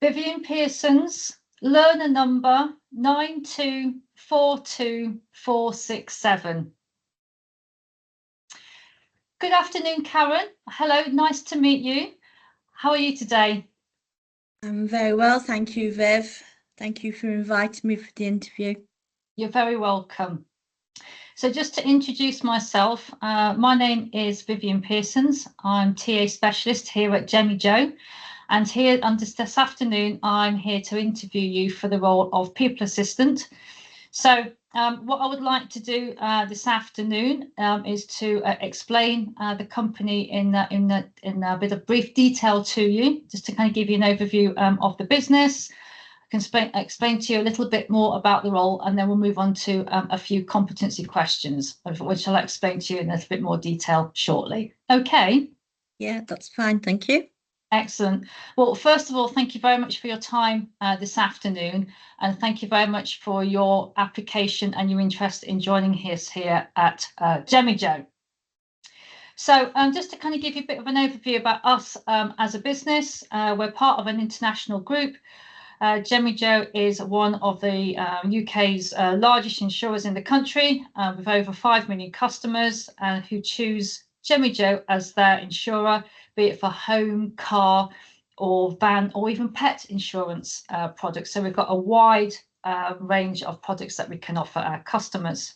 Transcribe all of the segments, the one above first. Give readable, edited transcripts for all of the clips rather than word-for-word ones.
Vivian Pearson's learner number 9242467. Good afternoon, Karen. Hello, nice to meet you. How are you today? I'm very well, thank you, Viv. Thank you for inviting me for the interview. You're very welcome. So just to introduce myself, my name is Vivian Pearsons. I'm TA specialist here at Jemmy Joe. And here this afternoon, I'm here to interview you for the role of people assistant. So what I would like to do this afternoon is to explain the company in a bit of brief detail to you, just to kind of give you an overview of the business. I can explain to you a little bit more about the role, and then we'll move on to a few competency questions, which I'll explain to you in a little bit more detail shortly. Okay. Yeah, that's fine. Thank you. Excellent. Well, first of all, thank you very much for your time this afternoon, and thank you very much for your application and your interest in joining us here at Jemmy Joe. So just to kind of give you a bit of an overview about us as a business, we're part of an international group. Jemmy Joe is one of the UK's largest insurers in the country, with over 5 million customers who choose Jemmy Joe as their insurer, be it for home, car, or van, or even pet insurance products. So we've got a wide range of products that we can offer our customers.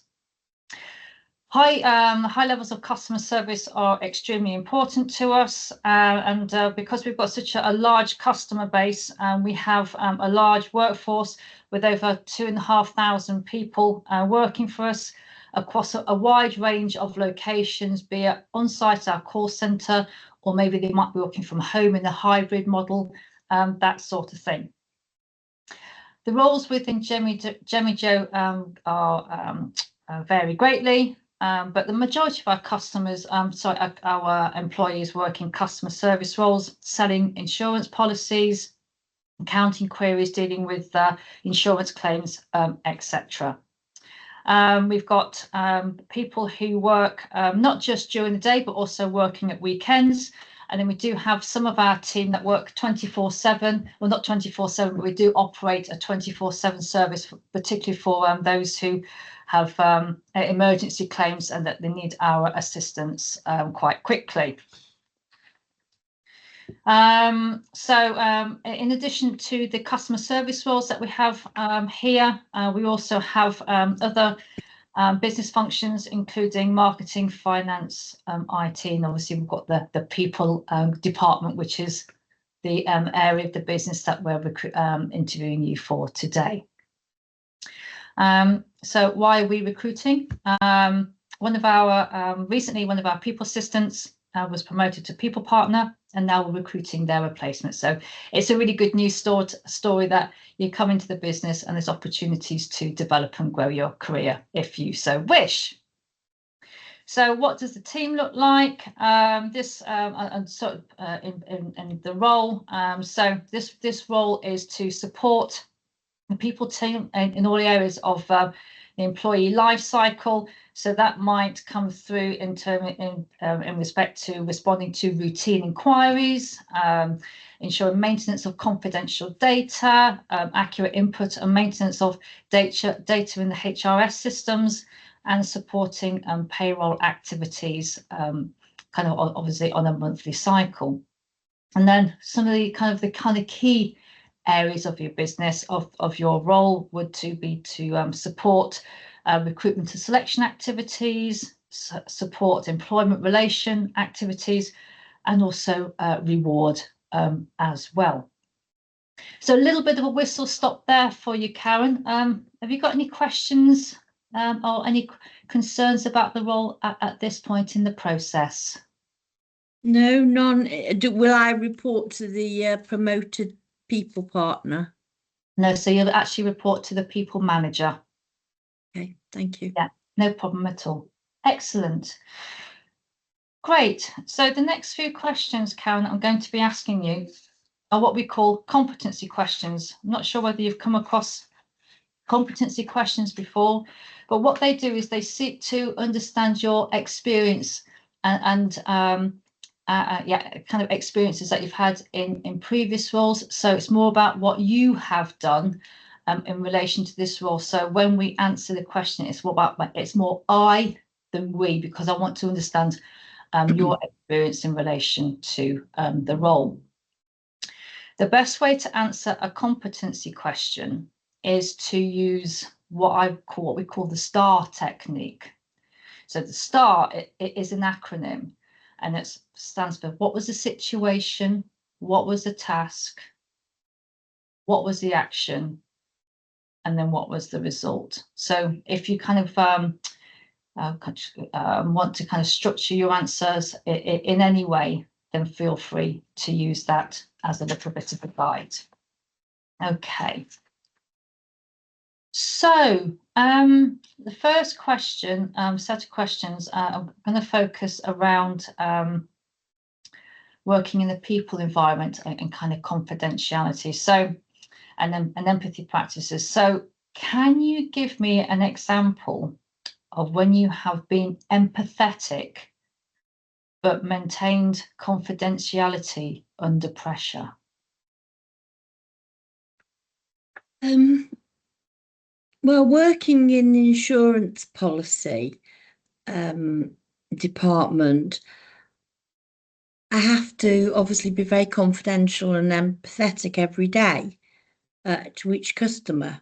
High levels of customer service are extremely important to us, and because we've got such a large customer base, we have a large workforce with over 2,500 people working for us across a wide range of locations, be it on site, our call centre, or maybe they might be working from home in a hybrid model, that sort of thing. The roles within Jemmy Joe vary greatly. But the majority of our customers, our employees work in customer service roles, selling insurance policies, accounting queries, dealing with insurance claims, etc. We've got people who work not just during the day, but also working at weekends. And then we do have some of our team that work 24/7, well, not 24/7, but we do operate a 24/7 service, particularly for those who have emergency claims and that they need our assistance quite quickly. In addition to the customer service roles that we have here, we also have other business functions, including marketing, finance, IT, and obviously we've got the people department, which is the area of the business that we're interviewing you for today. So why are we recruiting? Recently one of our people assistants was promoted to people partner, and now we're recruiting their replacement. So it's a really good news story that you come into the business and there's opportunities to develop and grow your career if you so wish. So what does the team look like? In the role. So this role is to support the people team in all areas of the employee life cycle. So that might come through in respect to responding to routine inquiries, ensuring maintenance of confidential data, accurate input and maintenance of data in the HRS systems, and supporting payroll activities, kind of obviously on a monthly cycle. And then some of the key areas of your business, of your role, would be to support recruitment and selection activities, support employment relation activities, and also reward as well. So a little bit of a whistle stop there for you, Karen. Have you got any questions or any concerns about the role at this point in the process? No, none. Will I report to the promoted people partner? No, so you'll actually report to the people manager. Okay, thank you. Yeah, no problem at all. Excellent. Great. So the next few questions, Karen, I'm going to be asking you are what we call competency questions. I'm not sure whether you've come across competency questions before, but what they do is they seek to understand your experience and kind of experiences that you've had in previous roles. So it's more about what you have done in relation to this role. So when we answer the question, it's more I than we, because I want to understand your experience in relation to the role. The best way to answer a competency question is to use what we call the STAR technique. So the STAR it is an acronym, and it stands for what was the situation, what was the task, what was the action, and then what was the result. So if you kind of want to kind of structure your answers in any way, then feel free to use that as a little bit of a guide. Okay. So the first question, set of questions, I'm going to focus around working in the people environment and kind of confidentiality. So, and empathy practices. So can you give me an example of when you have been empathetic but maintained confidentiality under pressure? Well, working in the insurance policy department, I have to obviously be very confidential and empathetic every day to each customer,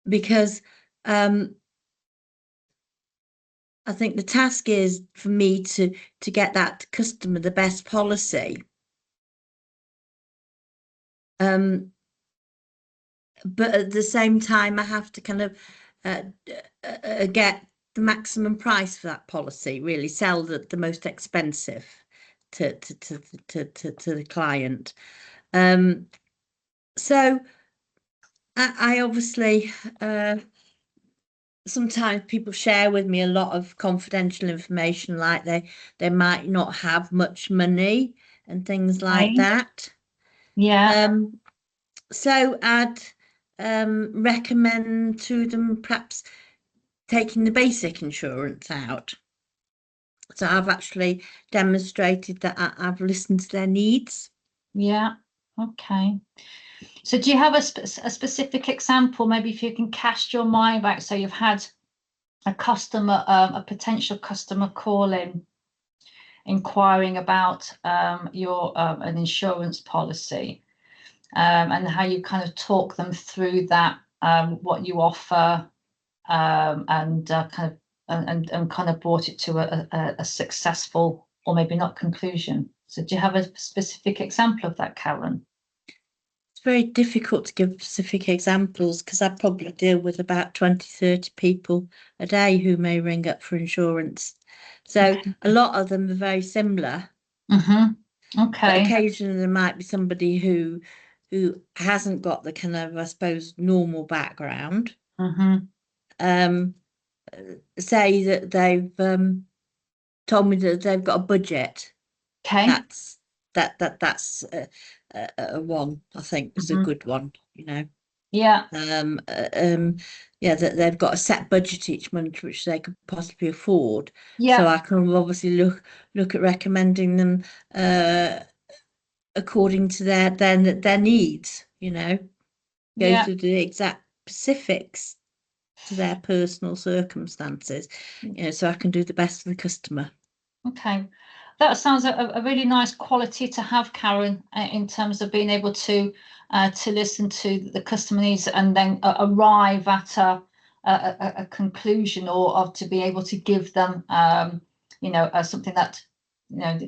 because I think the task is for me to get that customer the best policy. But at the same time, I have to kind of get the maximum price for that policy, really sell the most expensive to the client. So I obviously sometimes people share with me a lot of confidential information, like they might not have much money and things like that. Yeah. So I'd recommend to them perhaps taking the basic insurance out. So I've actually demonstrated that I've listened to their needs. Yeah. Okay. So do you have a specific example? Maybe if you can cast your mind back. So you've had a customer, a potential customer call in, inquiring about your an insurance policy, and how you kind of talk them through that, what you offer, and kind of brought it to a successful, or maybe not, conclusion. So do you have a specific example of that, Karen? It's very difficult to give specific examples because I probably deal with about 20, 30 people a day who may ring up for insurance. So a lot of them are very similar. Okay. But occasionally there might be somebody who hasn't got the kind of, I suppose, normal background. Say that they've told me that they've got a budget. Okay. That's a one, I think, is a good one, you know. Yeah. Yeah, that they've got a set budget each month which they could possibly afford. Yeah. So I can obviously look at recommending them according to their needs, you know. Go through the exact specifics to their personal circumstances, you know, so I can do the best for the customer. Okay, that sounds a really nice quality to have, Karen, in terms of being able to listen to the customer needs and then arrive at a conclusion, or to be able to give them, you know, something that, you know,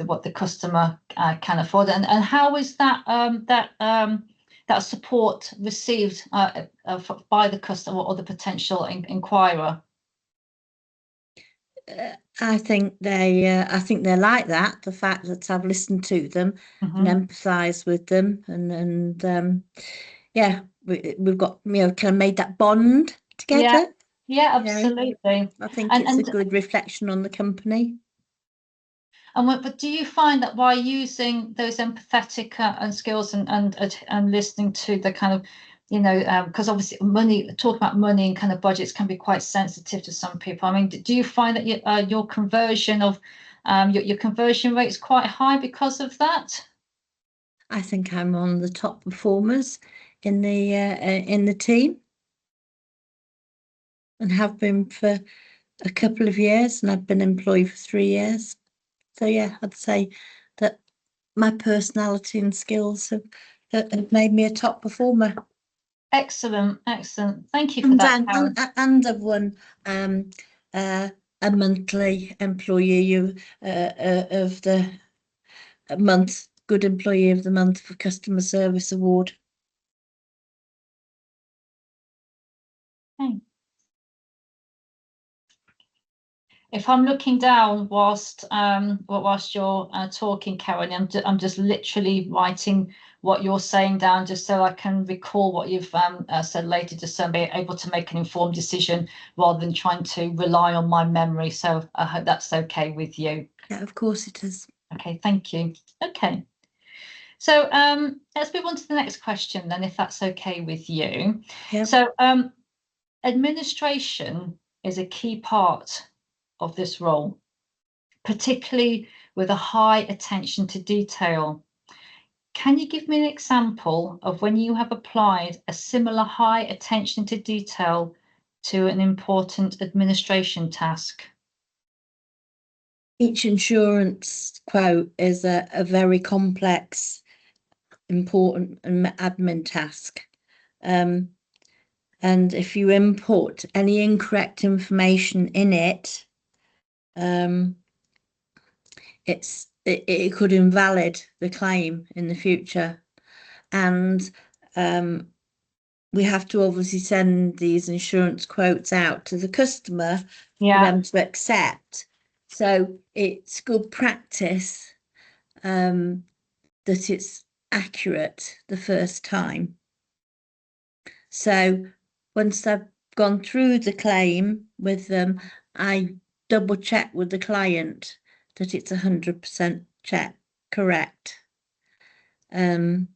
what the customer can afford. And how is that that support received by the customer or the potential inquirer? I think they like that, the fact that I've listened to them and empathized with them, and yeah, we've got, you know, kind of made that bond together. Yeah, absolutely. I think it's a good reflection on the company. But do you find that by using those empathetic and skills and listening to the kind of you know, because obviously talking about money and kind of budgets can be quite sensitive to some people. I mean, do you find that your conversion of your conversion rate is quite high because of that? I think I'm one of the top performers in the team, and have been for a couple of years, and I've been employed for 3 years. So yeah, I'd say that my personality and skills have made me a top performer. Excellent, excellent. Thank you for that, Karen. And I've won a monthly employee of the month, Good Employee of the Month for Customer Service Award. Okay. If I'm looking down whilst you're talking, Karen, I'm just literally writing what you're saying down, just so I can recall what you've said later, just so I'm able to make an informed decision rather than trying to rely on my memory. So I hope that's okay with you. Yeah, of course it is. Okay, thank you. Okay. So let's move on to the next question then, if that's okay with you. Yeah. So administration is a key part of this role, particularly with a high attention to detail. Can you give me an example of when you have applied a similar high attention to detail to an important administration task? Each insurance quote is a very complex, important admin task. And if you input any incorrect information in it, it could invalid the claim in the future. And we have to obviously send these insurance quotes out to the customer for them to accept. So it's good practice that it's accurate the first time. So once I've gone through the claim with them, I double check with the client that it's 100% correct. And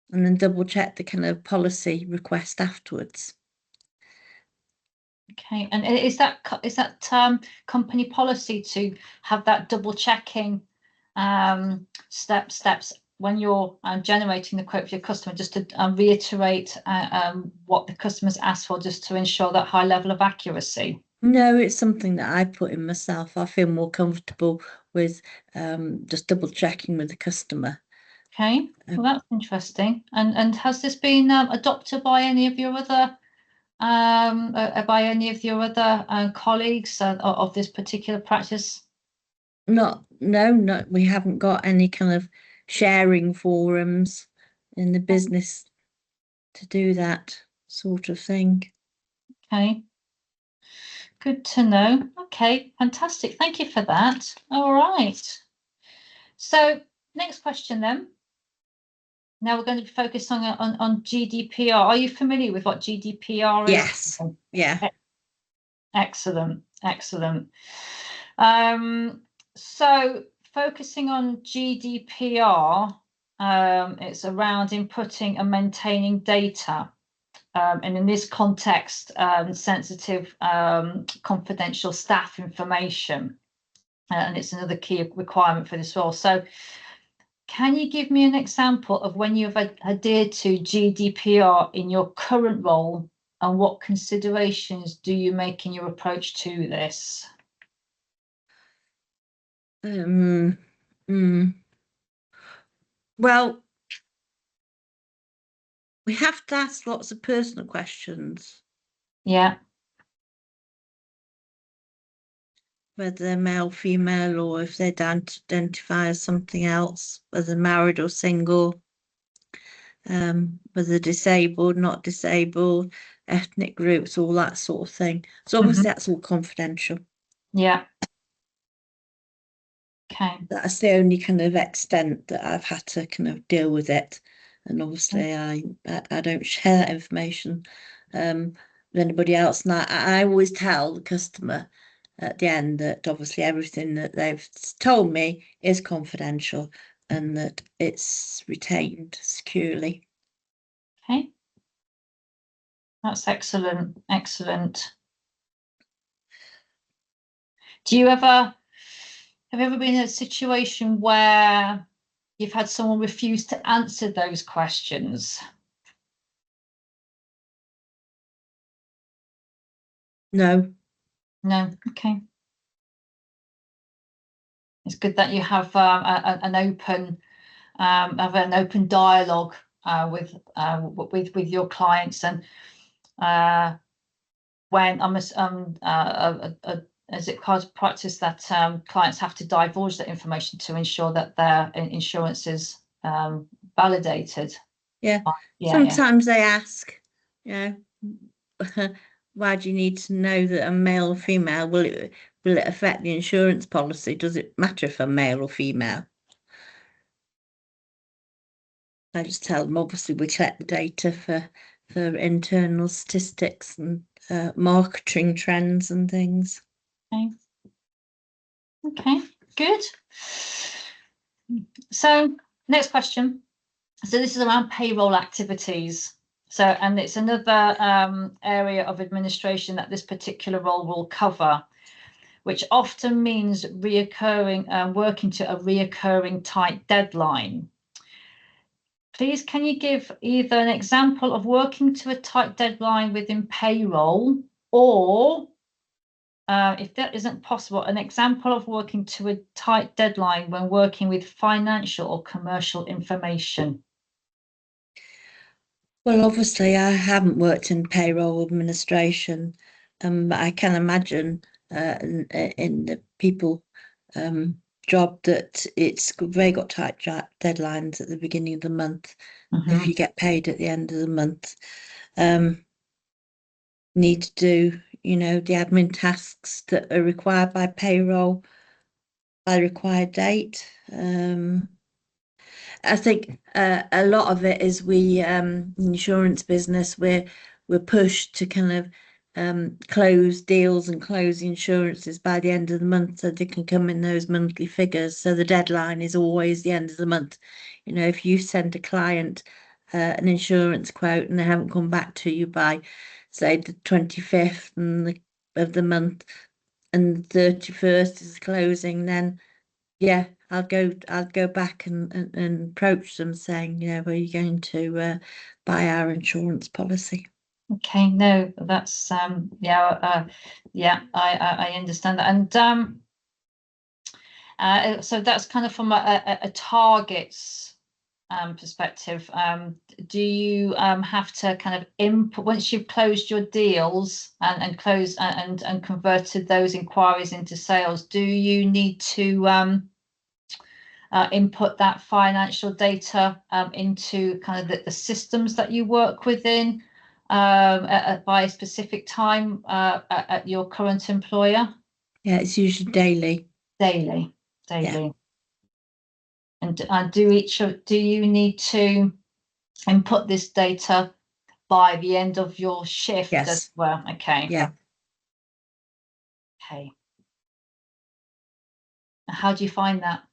then double check the kind of policy request afterwards. Okay, and is that company policy to have that double checking steps when you're generating the quote for your customer, just to reiterate what the customer's asked for, just to ensure that high level of accuracy? No, it's something that I put in myself. I feel more comfortable with just double checking with the customer. Okay, well, that's interesting. And has this been adopted by any of your other colleagues of this particular practice? No, we haven't got any kind of sharing forums in the business to do that sort of thing. Okay. Good to know. Okay, fantastic. Thank you for that. All right. So next question then. Now we're going to be focused on GDPR. Are you familiar with what GDPR is? Yes. Yeah. Excellent. Excellent. So focusing on GDPR, it's around inputting and maintaining data. And in this context, sensitive confidential staff information. And it's another key requirement for this role. So can you give me an example of when you've adhered to GDPR in your current role, and what considerations do you make in your approach to this? Well, we have to ask lots of personal questions. Yeah. Whether they're male, female, or if they don't identify as something else, whether married or single, whether disabled, not disabled, ethnic groups, all that sort of thing. So obviously that's all confidential. Yeah. Okay. That's the only kind of extent that I've had to kind of deal with it. And obviously I don't share that information with anybody else. And I always tell the customer at the end that obviously everything that they've told me is confidential and that it's retained securely. Okay. That's excellent. Excellent. Have you ever been in a situation where you've had someone refuse to answer those questions? No. No. Okay. It's good that you have an open dialogue with your clients, and when is it part of practice that clients have to divulge that information to ensure that their insurance is validated? Yeah. Yeah. Sometimes they ask, you know, why do you need to know that I'm male or female? Will it affect the insurance policy? Does it matter if I'm male or female? I just tell them, obviously, we collect the data for internal statistics and marketing trends and things. Okay. Okay, good. So next question. So this is around payroll activities. So, and it's another area of administration that this particular role will cover, which often means reoccurring, working to a reoccurring tight deadline. Please, can you give either an example of working to a tight deadline within payroll, or if that isn't possible, an example of working to a tight deadline when working with financial or commercial information? Well, obviously, I haven't worked in payroll administration, but I can imagine in the people job that they got tight deadlines at the beginning of the month. If you get paid at the end of the month, need to do, you know, the admin tasks that are required by payroll by required date. I think a lot of it is insurance business, we're pushed to kind of close deals and close insurances by the end of the month so they can come in those monthly figures. So the deadline is always the end of the month. You know, if you send a client an insurance quote and they haven't come back to you by, say, the 25th of the month, and the 31st is closing, then yeah, I'll go back and approach them saying, you know, are you going to buy our insurance policy? Okay, no, that's yeah, I understand that. And so that's kind of from a targets perspective. Do you have to kind of input once you've closed your deals and closed and converted those inquiries into sales? Do you need to input that financial data into kind of the systems that you work within by a specific time at your current employer? Yeah, it's usually daily. Daily. Yeah. And do you need to input this data by the end of your shift as Yes. well? Okay. Yeah. Okay. How do you find that?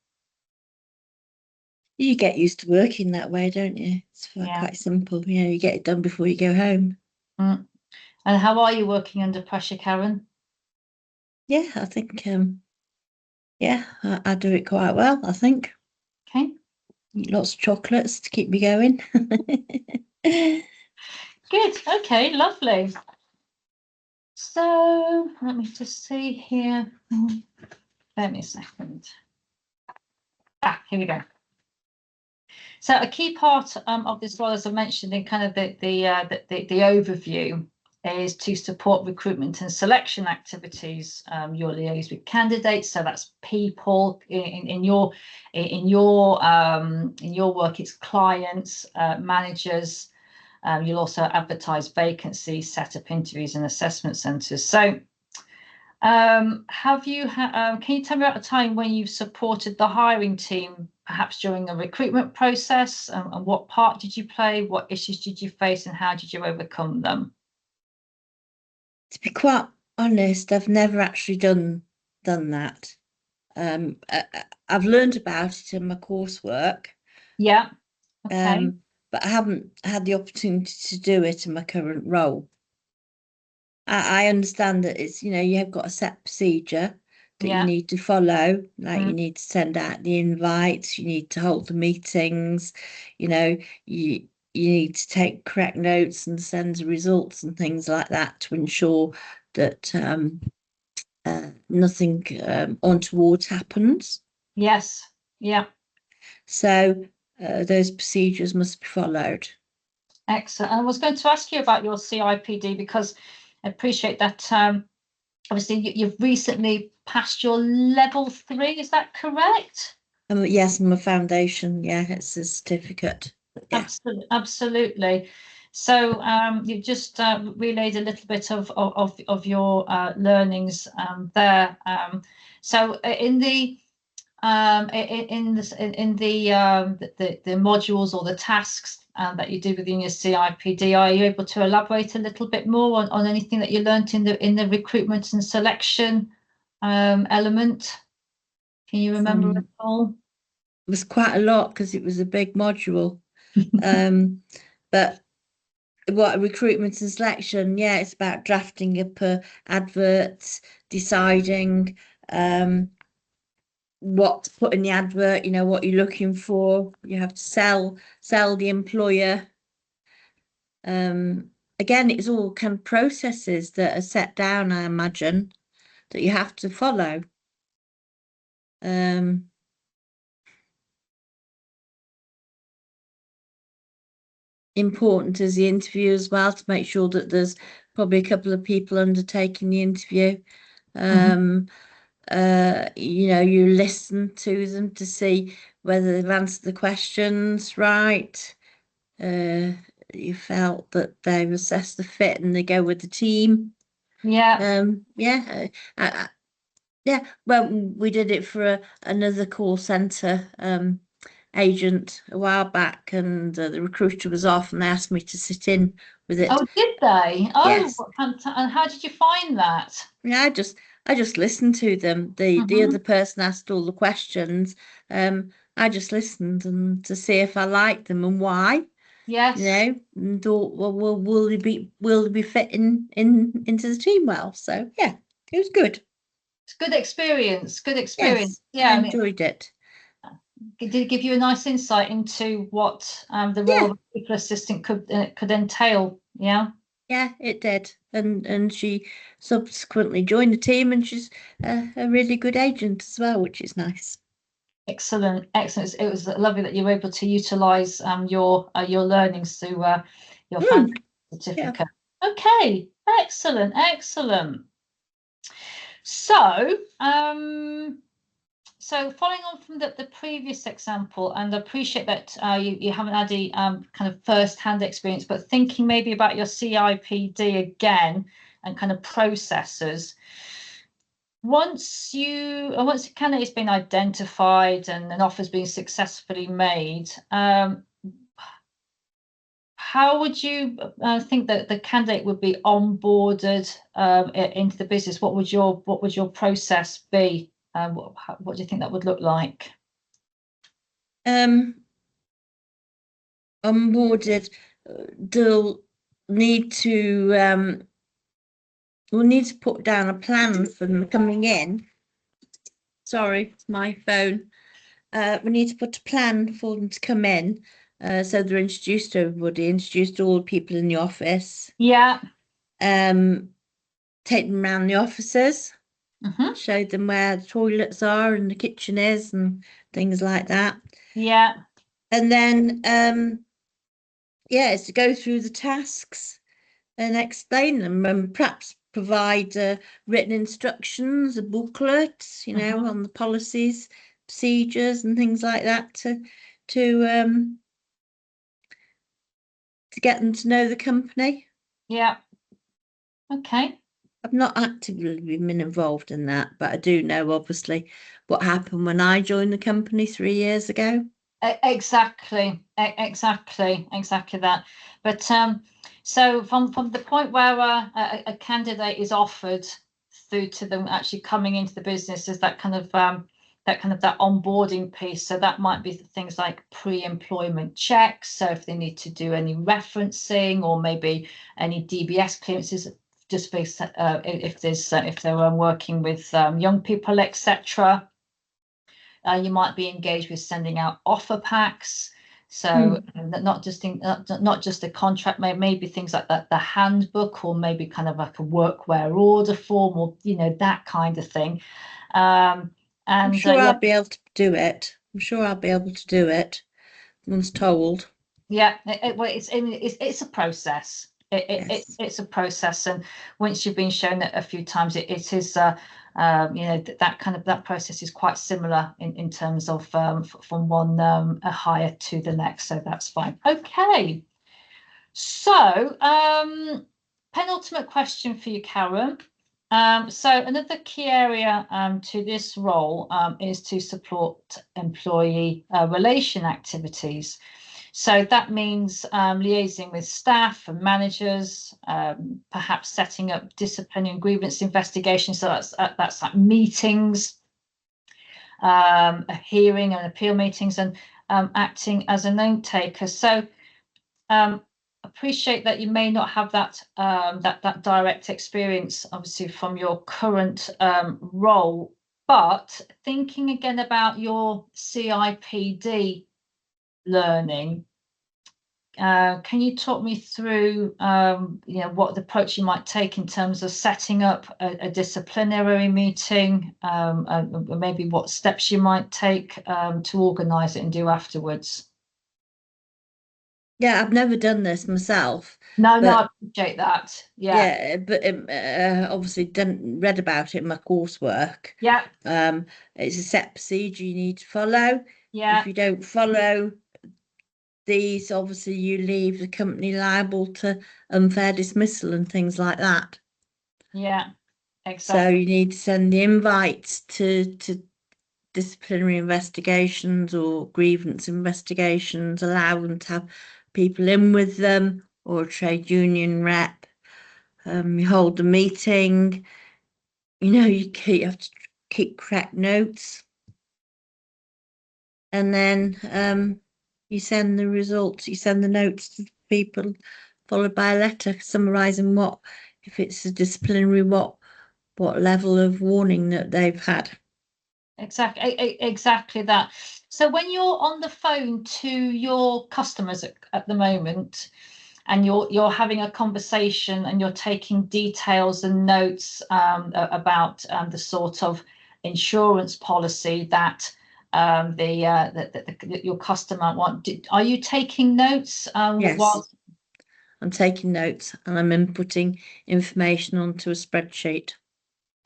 You get used to working that way, don't you? It's quite simple. You know, you get it done before you go home. And how are you working under pressure, Karen? Yeah, I think yeah, I do it quite well, I think. Okay. Eat lots of chocolates to keep me going. Good. Okay, lovely. So let me just see here. Bear me a second. Here we go. So a key part of this role, as I mentioned in kind of the overview, is to support recruitment and selection activities. Your liaise with candidates, so that's people in your work. It's clients, managers. You'll also advertise vacancies, set up interviews and assessment centres. So can you tell me about a time when you've supported the hiring team, perhaps during a recruitment process, and what part did you play? What issues did you face, and how did you overcome them? To be quite honest, I've never actually done that. I've learned about it in my coursework. Yeah. Okay. But I haven't had the opportunity to do it in my current role. I understand that it's, you know, you have got a set procedure that you Yeah. need to follow, like you Mm. need to send out the invites, you need to hold the meetings, you know, you need to take correct notes and send the results and things like that to ensure that nothing untoward happens. Yes. Yeah. So those procedures must be followed. Excellent. I was going to ask you about your CIPD because I appreciate that. Obviously, you've recently passed your level 3. Is that correct? Yes, I'm a foundation. Yeah, it's a certificate. Yeah. Absolutely, absolutely. So you just relayed a little bit of your learnings there. So in the the modules or the tasks that you do within your CIPD, are you able to elaborate a little bit more on anything that you learnt in the recruitment and selection element? Can you remember at all? It was quite a lot because it was a big module. But what recruitment and selection, yeah, it's about drafting up adverts, deciding what to put in the advert, you know, what you're looking for. You have to sell the employer. Again, it's all kind of processes that are set down, I imagine, that you have to follow. Important as the interview as well, to make sure that there's probably a couple of people undertaking the interview. You know, you listen to them to see whether they've answered the questions right. You felt that they've assessed the fit and they go with the team. Yeah. Yeah. Yeah. Well, we did it for another call centre agent a while back, and the recruiter was off, and they asked me to sit in with it. Oh, did they? Oh, Yes. and how did you find that? Yeah, I just listened to them. The other person asked all the questions. I just listened and to see if I liked them and why, you Yes. know, and thought, well, will they be fitting into the team well? So yeah, it was good. It's good experience. Good experience. Yes, I Yeah, I mean, enjoyed it. did it give you a nice insight into what the role Yeah, of a people assistant could entail? Yeah. yeah, it did. And she subsequently joined the team, and she's a really good agent as well, which is nice. Excellent, excellent. It was lovely that you were able to utilise your learnings through your Mm, foundation yeah. certificate. Okay, excellent, excellent. So, so following on from the previous example, and I appreciate that you haven't had a kind of first-hand experience, but thinking maybe about your CIPD again and kind of processes. Once a candidate's been identified and an offer's been successfully made, how would you think that the candidate would be onboarded into the business? What would your process be? What do you think that would look like? Onboarded, they'll need to we'll need to put down a plan for them coming in. Sorry, it's my phone. We need to put a plan for them to come in. So they're introduced to everybody, introduced to all the people in the office. Yeah. Take them around the offices, Mm-hmm. show them where the toilets are and the kitchen is and things like that. Yeah. And then yeah, it's to go through the tasks and explain them, and perhaps provide written instructions, a booklet, you know, on the policies, procedures, and things like that to get them to know the company. Yeah. Okay. I've not actively been involved in that, but I do know obviously what happened when I joined the company 3 years ago. Exactly, exactly that. But so from the point where a candidate is offered through to them actually coming into the business, is that kind of that onboarding piece. So that might be things like pre-employment checks. So if they need to do any referencing or maybe any DBS clearances just if they're working with young people, etc. You might be engaged with sending out offer packs. So not just the contract, maybe things like that, the handbook, or maybe kind of like a workwear order form, or that kind of thing. And I'm sure I'll be able to do it. I'm sure I'll be able to do it once told. Yeah, it's a process. Yes. It's a process, and once you've been shown it a few times, it is that process is quite similar in terms of from one a hire to the next, so that's fine. Okay, so penultimate question for you, Karen. So another key area to this role is to support employee relation activities. So that means liaising with staff and managers, perhaps setting up disciplinary and grievance investigations. So that's like meetings, a hearing and appeal meetings, and acting as a note taker. So appreciate that you may not have that that direct experience, obviously, from your current role, but thinking again about your CIPD learning, can you talk me through what the approach you might take in terms of setting up a disciplinary meeting, and maybe what steps you might take to organise it and do afterwards? Yeah, I've never done this myself. No, I but appreciate that. Yeah, but obviously read about it in my coursework. yeah, It's a set procedure you need to follow. yeah, If you don't follow these, obviously you leave the company liable to unfair dismissal and things like that. yeah, So exactly. you need to send the invites to disciplinary investigations or grievance investigations, allow them to have people in with them or a trade union rep. You hold the meeting, you have to keep correct notes, and then you send the results, you send the notes to the people, followed by a letter summarising if it's a disciplinary, what level of warning that they've had. Exactly that. So when you're on the phone to your customers at the moment, and you're having a conversation and you're taking details and notes about the sort of insurance policy that your customer are you taking notes? Yes, I'm taking notes and I'm inputting information onto a spreadsheet.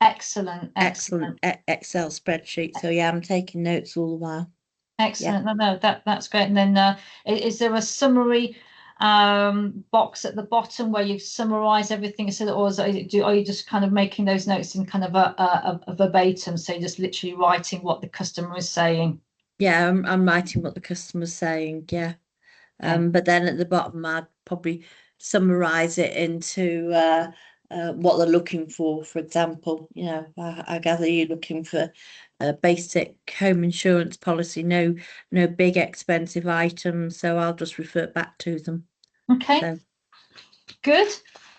Excellent. Excel spreadsheet. So yeah, I'm taking notes all the while. Excellent. No, that's great. And then is there a summary box at the bottom where you summarize everything, or are you just kind of making those notes in kind of a verbatim, so you're just literally writing what the customer is saying? Yeah, I'm writing what the customer's saying. Yeah. But then at the bottom, I'd probably summarize it into what they're looking for. For example, I gather you're looking for a basic home insurance policy, no big expensive items. So I'll just refer back to them. Okay. So.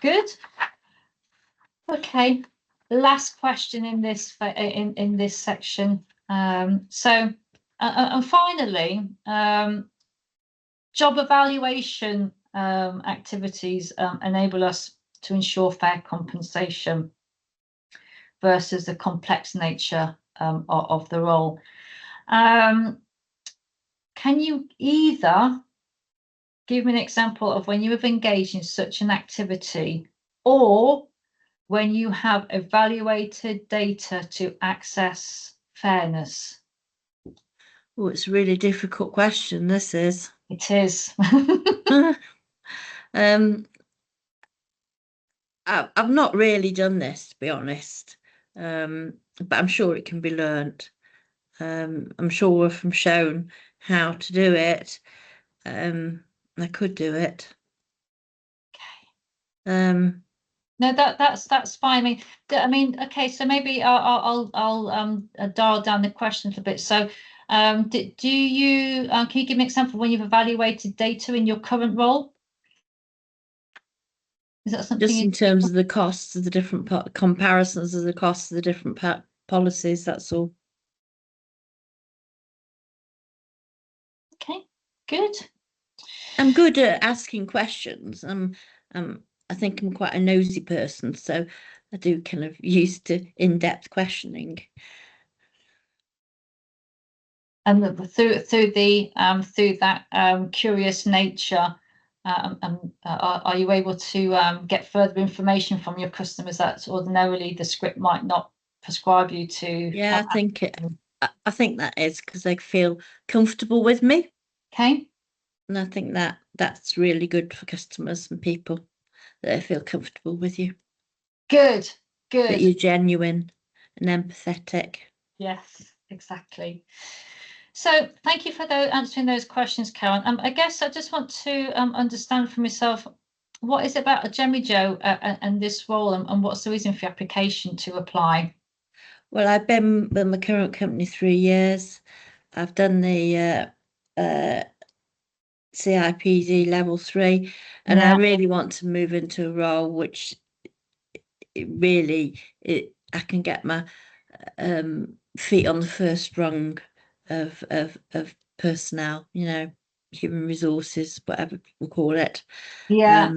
Good. Okay. Last question in this section. So and finally, job evaluation activities enable us to ensure fair compensation versus the complex nature of the role. Can you either give me an example of when you have engaged in such an activity, or when you have evaluated data to access fairness? Oh, it's a really difficult question, this is. It is. I've not really done this, to be honest, but I'm sure it can be learnt. I'm sure if I'm shown how to do it, I could do it. Okay. No, that's fine. Okay. So maybe I'll dial down the questions a bit. So, do you can you give me an example when you've evaluated data in your current role? Is that something Just in terms of the costs of the different comparisons of the costs of the different policies, that's all. Okay, good. I'm good at asking questions. I think I'm quite a nosy person, so I do kind of used to in-depth questioning. And through that curious nature, are you able to get further information from your customers that ordinarily the script might not prescribe you to? Yeah, I think that is because they feel comfortable with me. Okay. And I think that's really good for customers and people, that they feel comfortable with you, Good, that good. you're genuine and empathetic. Yes, exactly. So thank you for answering those questions, Karen. I guess I just want to understand from yourself, what is it about a Jemmy Joe and this role, and what's the reason for your application to apply? Well, I've been with my current company 3 years. I've done the CIPD level 3, and I Yeah, really want to move into a role which I can get my feet on the first rung of personnel, human resources, whatever we'll call it. yeah.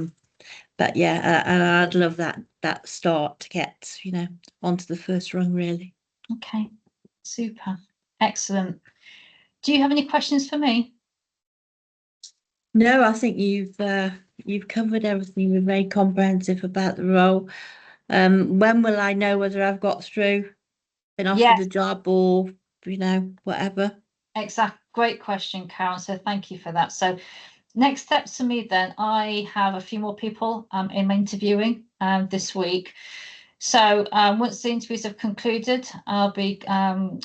But yeah, I'd love that start to get, onto the first rung, really. Okay, super, excellent. Do you have any questions for me? No, I think you've covered everything. You're very comprehensive about the role. When will I know whether I've got through, been offered Yes, the job, or whatever? exactly. Great question, Karen. So thank you for that. So next steps for me then, I have a few more people in my interviewing this week. So once the interviews have concluded, I'll be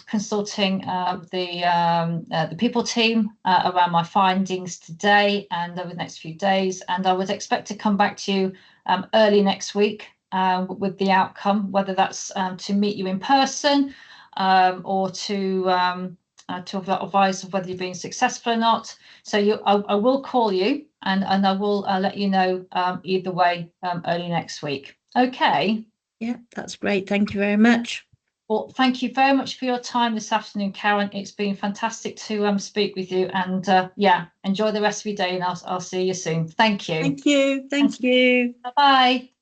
consulting the people team around my findings today and over the next few days. And I would expect to come back to you early next week with the outcome, whether that's to meet you in person or to advise of whether you're being successful or not. So I will call you and I will let you know either way early next week. Okay. Yeah, that's great. Thank you very much. Well, thank you very much for your time this afternoon, Karen. It's been fantastic to speak with you, and yeah, enjoy the rest of your day, and I'll see you soon. Thank you. Thank you. Thank you. Bye bye.